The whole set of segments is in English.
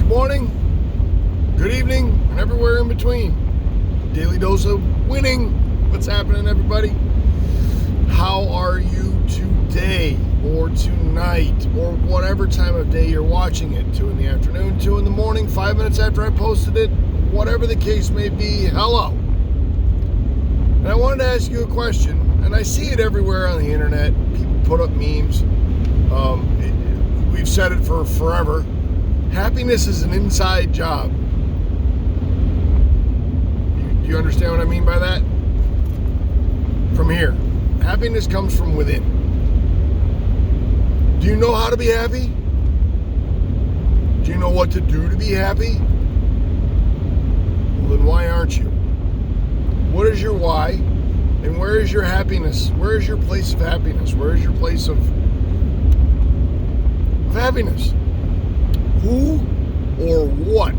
morning, good evening, and everywhere in between. Daily dose of winning. What's happening, everybody? How are you today, or tonight, or whatever time of day you're watching it? 2 in the afternoon, 2 in the morning, 5 minutes after I posted it, whatever the case may be, hello. And I wanted to ask you a question, and I see it everywhere on the internet. People put up memes. We've said it for forever. Happiness is an inside job. Do you understand what I mean by that? From here. Happiness comes from within. Do you know how to be happy? Do you know what to do to be happy? Well, then why aren't you? What is your why? And where is your happiness? Where is your place of happiness? Where is your place of happiness? Who or what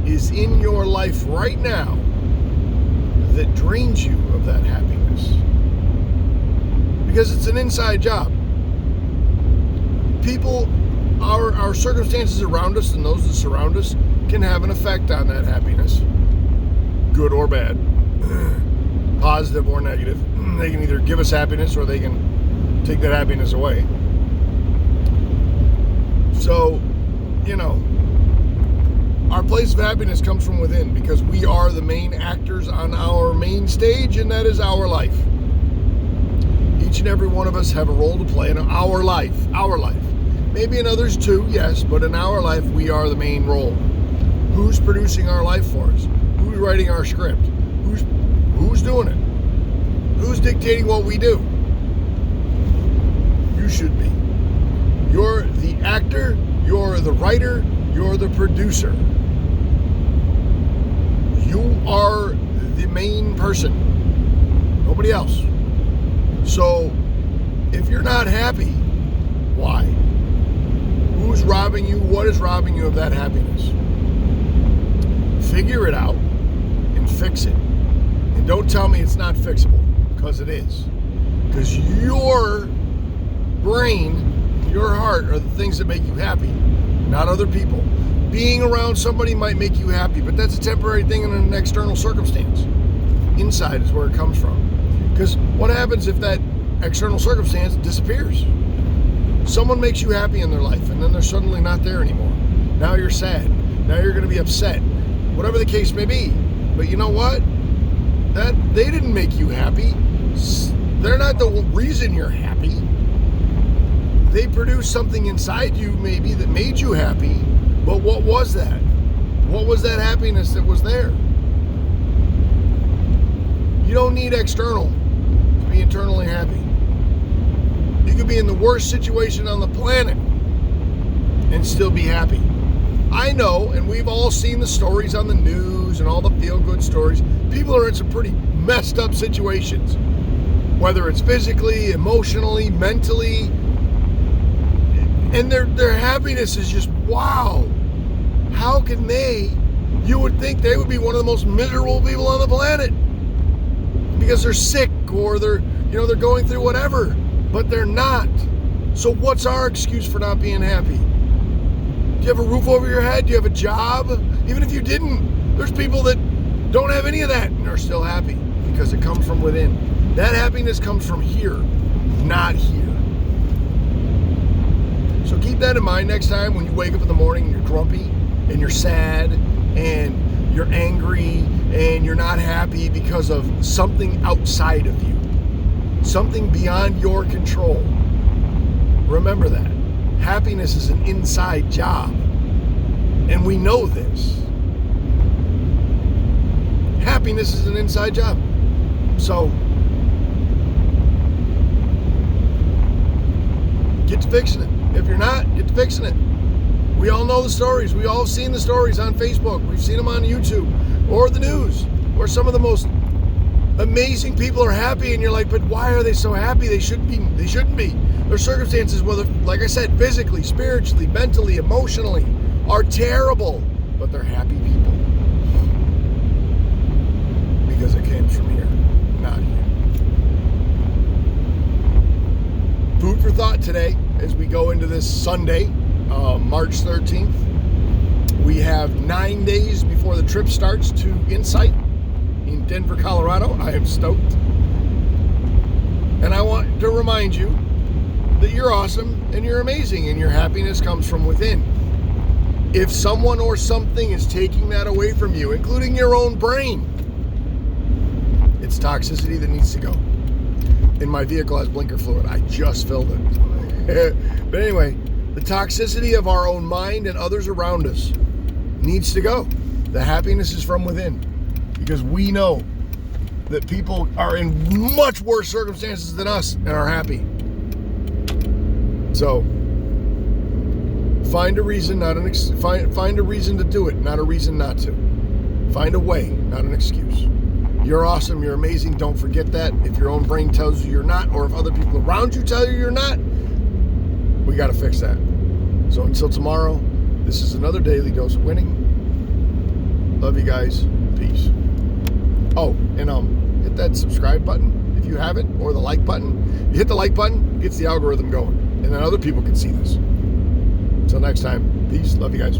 is in your life right now that drains you of that happiness? Because it's an inside job. People, our circumstances around us and those that surround us can have an effect on that happiness. Good or bad. Positive or negative. They can either give us happiness or they can take that happiness away. So, our place of happiness comes from within because we are the main actors on our main stage, and that is our life. Each and every one of us have a role to play in our life. Our life. Maybe in others too, yes, but in our life, we are the main role. Who's producing our life for us? Who's writing our script? Who's doing it? Who's dictating what we do? You should be. You're the actor, you're the writer, you're the producer. You are the main person. Nobody else. So, if you're not happy, why? Who's robbing you? What is robbing you of that happiness? Figure it out and fix it. And don't tell me it's not fixable, because it is. Because your brain, your heart are the things that make you happy, not other people. Being around somebody might make you happy, but that's a temporary thing in an external circumstance. Inside is where it comes from. Because what happens if that external circumstance disappears? Someone makes you happy in their life, and then they're suddenly not there anymore. Now you're sad. Now you're going to be upset. Whatever the case may be. But you know what? They didn't make you happy. They're not the reason you're happy. They produced something inside you maybe that made you happy, but what was that? What was that happiness that was there? You don't need external to be internally happy. You could be in the worst situation on the planet and still be happy. I know, and we've all seen the stories on the news and all the feel-good stories. People are in some pretty messed up situations, whether it's physically, emotionally, mentally, and their happiness is just, wow. How can you would think they would be one of the most miserable people on the planet because they're sick or they're going through whatever, but they're not. So what's our excuse for not being happy? Do you have a roof over your head? Do you have a job? Even if you didn't, there's people that don't have any of that and are still happy because it comes from within. That happiness comes from here, not here. So keep that in mind next time when you wake up in the morning and you're grumpy and you're sad and you're angry and you're not happy because of something outside of you, something beyond your control. Remember that. Happiness is an inside job, and we know this. Happiness is an inside job. So get to fixing it. If you're not, get to fixing it. We all know the stories. We all have seen the stories on Facebook. We've seen them on YouTube or the news, where some of the most amazing people are happy, and you're like, but why are they so happy? They shouldn't be. Their circumstances, whether, like I said, physically, spiritually, mentally, emotionally, are terrible, but they're happy people. Because it came from here, not here. Food for thought today as we go into this Sunday, March 13th. have 9 days before the trip starts to Insight in Denver, Colorado. I am stoked. And I want to remind you that you're awesome and you're amazing and your happiness comes from within. If someone or something is taking that away from you, including your own brain, it's toxicity that needs to go. And my vehicle has blinker fluid. I just filled it. But anyway, the toxicity of our own mind and others around us needs to go. The happiness is from within. Because we know that people are in much worse circumstances than us and are happy. So, find a reason, find a reason to do it, not a reason not to. Find a way, not an excuse. You're awesome, you're amazing, don't forget that. If your own brain tells you you're not, or if other people around you tell you you're not, we got to fix that. So until tomorrow, this is another Daily Dose of Winning. Love you guys. Peace. Oh, and hit that subscribe button if you haven't, or the like button. You hit the like button, it gets the algorithm going, and then other people can see this. Until next time, peace. Love you guys.